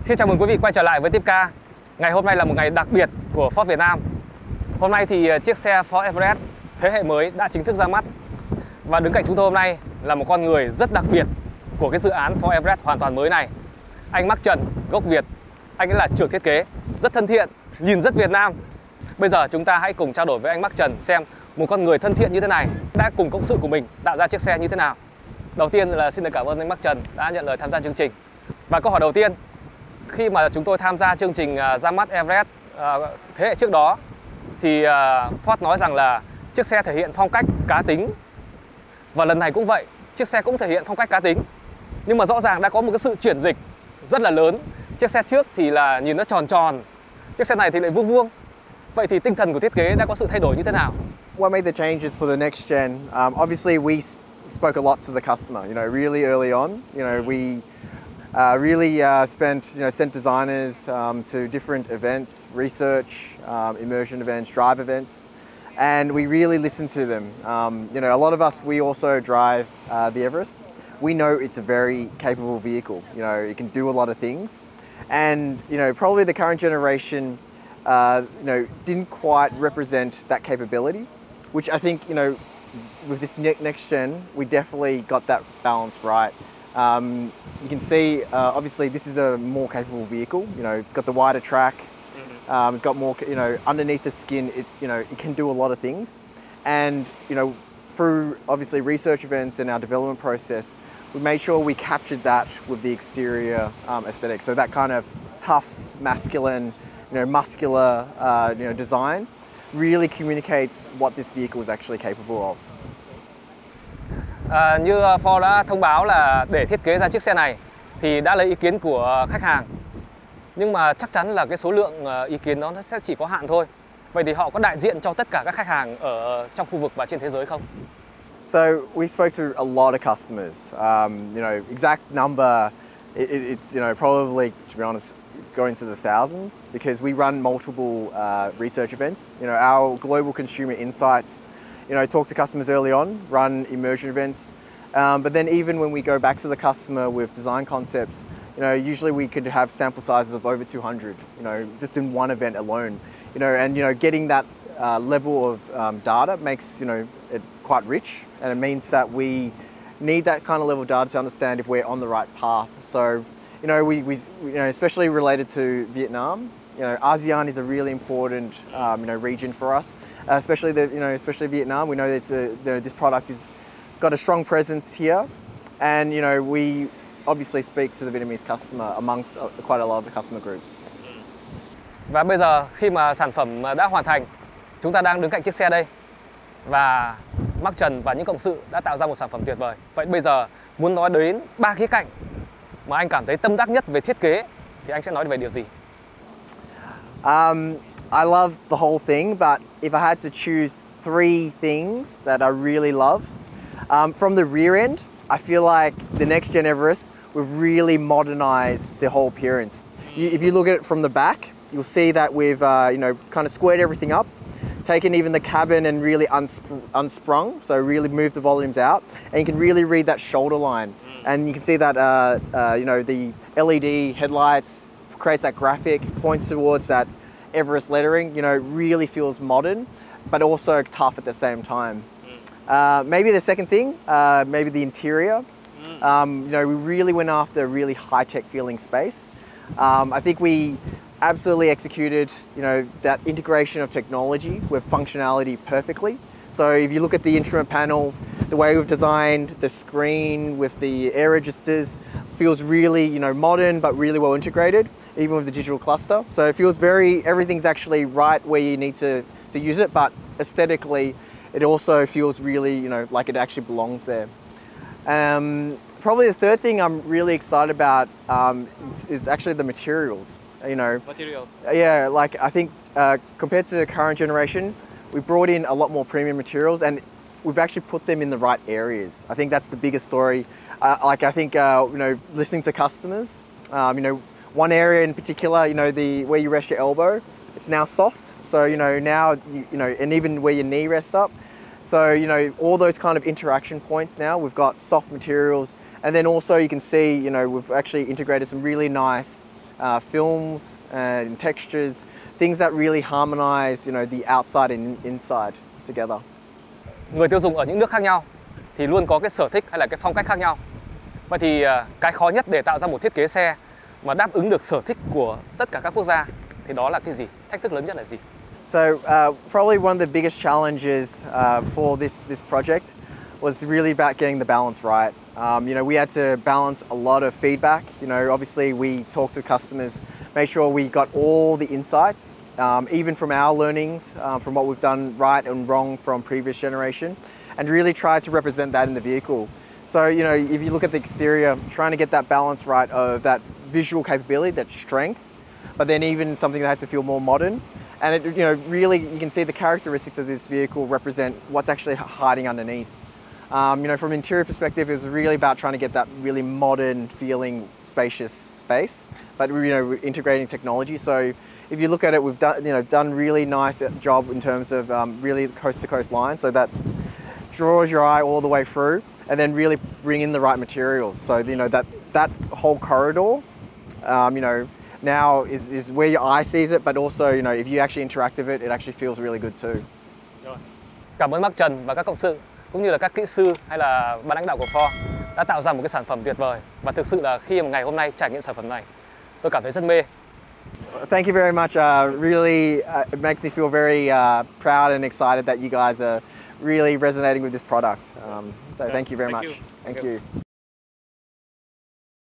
Xin chào mừng quý vị quay trở lại với TIPCAR. Ngày hôm nay là một ngày đặc biệt của Ford Việt Nam. Hôm nay thì chiếc xe Ford Everest thế hệ mới đã chính thức ra mắt. Và đứng cạnh chúng tôi hôm nay là một con người rất đặc biệt của cái dự án Ford Everest hoàn toàn mới này. Anh Max Tran, gốc Việt. Anh ấy là trưởng thiết kế, rất thân thiện, nhìn rất Việt Nam. Bây giờ chúng ta hãy cùng trao đổi với anh Max Tran xem một con người thân thiện như thế này đã cùng cộng sự của mình tạo ra chiếc xe như thế nào. Đầu tiên là xin được cảm ơn anh Max Tran đã nhận lời tham gia chương trình. Và câu hỏi đầu tiên, khi mà chúng tôi tham gia chương trình ra mắt Everest thế hệ trước đó thì Ford nói rằng là chiếc xe thể hiện phong cách cá tính. Và lần này cũng vậy, chiếc xe cũng thể hiện phong cách cá tính. Nhưng mà rõ ràng đã có một cái sự chuyển dịch rất là lớn. Chiếc xe trước thì là nhìn nó tròn tròn, chiếc xe này thì lại vuông vuông. Vậy thì tinh thần của thiết kế đã có sự thay đổi như thế nào? What made the changes for the next gen? Obviously, we spoke a lot to the customer. Really early on. We really sent designers to different events, research, immersion events, drive events, and we really listened to them. A lot of us, we also drive the Everest. We know it's a very capable vehicle. It can do a lot of things, and probably the current generation, didn't quite represent that capability, which I think with this next gen, we definitely got that balance right. You can see, obviously, this is a more capable vehicle. It's got the wider track. It's got more, underneath the skin. It can do a lot of things. And through obviously research events and our development process, we made sure we captured that with the exterior aesthetic. So that kind of tough, masculine, muscular, design really communicates what this vehicle is actually capable of. Như Ford đã thông báo là để thiết kế ra chiếc xe này thì đã lấy ý kiến của khách hàng. Nhưng mà chắc chắn là cái số lượng ý kiến đó nó sẽ chỉ có hạn thôi. Vậy thì họ có đại diện cho tất cả các khách hàng ở trong khu vực và trên thế giới không? So we spoke to a lot of customers. Exact number, it's probably, to be honest, going to the thousands because we run multiple research events. Our global consumer insights. Talk to customers early on, run immersion events, but then even when we go back to the customer with design concepts, usually we could have sample sizes of over 200, just in one event alone, and getting that level of data makes it quite rich, and it means that we need that kind of level of data to understand if we're on the right path. So, we especially related to Vietnam. ASEAN is a really important region for us, especially Vietnam. We know that this product has got a strong presence here, and we obviously speak to the Vietnamese customer amongst quite a lot of the customer groups. Và bây giờ khi mà sản phẩm đã hoàn thành, chúng ta đang đứng cạnh chiếc xe đây và Max Tran và những cộng sự đã tạo ra một sản phẩm tuyệt vời. Vậy bây giờ muốn nói đến 3 khía cạnh mà anh cảm thấy tâm đắc nhất về thiết kế thì anh sẽ nói về điều gì? I love the whole thing, but if I had to choose 3 things that I really love, from the rear end, I feel like the next gen Everest, we've really modernized the whole appearance. If you look at it from the back, you'll see that we've kind of squared everything up, taken even the cabin and really unsprung, so really moved the volumes out, and you can really read that shoulder line, and you can see that the LED headlights creates that graphic, points towards that Everest lettering, really feels modern, but also tough at the same time. Maybe the second thing, maybe the interior. We really went after a really high-tech feeling space. I think we absolutely executed, that integration of technology with functionality perfectly. So if you look at the instrument panel, the way we've designed the screen with the air registers feels really, modern but really well integrated, even with the digital cluster. So it feels everything's actually right where you need to use it, but aesthetically, it also feels really, like it actually belongs there. Probably the third thing I'm really excited about is actually the materials. Material. Yeah, like I think compared to the current generation, we brought in a lot more premium materials, and we've actually put them in the right areas. I think that's the biggest story. I think listening to customers, one area in particular, where you rest your elbow, it's now soft. So now and even where your knee rests up. So all those kind of interaction points now, we've got soft materials, and then also you can see we've actually integrated some really nice films and textures, things that really harmonize, the outside and inside together. Người tiêu dùng ở những nước khác nhau thì luôn có cái sở thích hay là cái phong cách khác nhau. Vậy thì cái khó nhất để tạo ra một thiết kế xe mà đáp ứng được sở thích của tất cả các quốc gia thì đó là cái gì? Thách thức lớn nhất là gì? So probably one of the biggest challenges for this project was really about getting the balance right. We had to balance a lot of feedback. Obviously we talked to customers, make sure we got all the insights, even from our learnings, from what we've done right and wrong from previous generation, and really try to represent that in the vehicle. So, if you look at the exterior, trying to get that balance right of that visual capability, that strength, but then even something that had to feel more modern. And it, really, you can see the characteristics of this vehicle represent what's actually hiding underneath. From an interior perspective, it was really about trying to get that really modern feeling, spacious space, but integrating technology. So if you look at it, we've done really nice job in terms of really coast-to-coast lines, so that draws your eye all the way through, and then really bring in the right materials. So that whole corridor, now is where your eye sees it, but also if you actually interact with it, it actually feels really good too. Rồi. Cảm ơn Max Tran và các cộng sự cũng như là các kỹ sư hay là ban lãnh đạo của Ford đã tạo ra một cái sản phẩm tuyệt vời, và thực sự là khi mà ngày hôm nay trải nghiệm sản phẩm này, tôi cảm thấy rất mê. Thank you very much. Really, it makes me feel very proud and excited that you guys are really resonating with this product. So thank you very much. Thank you.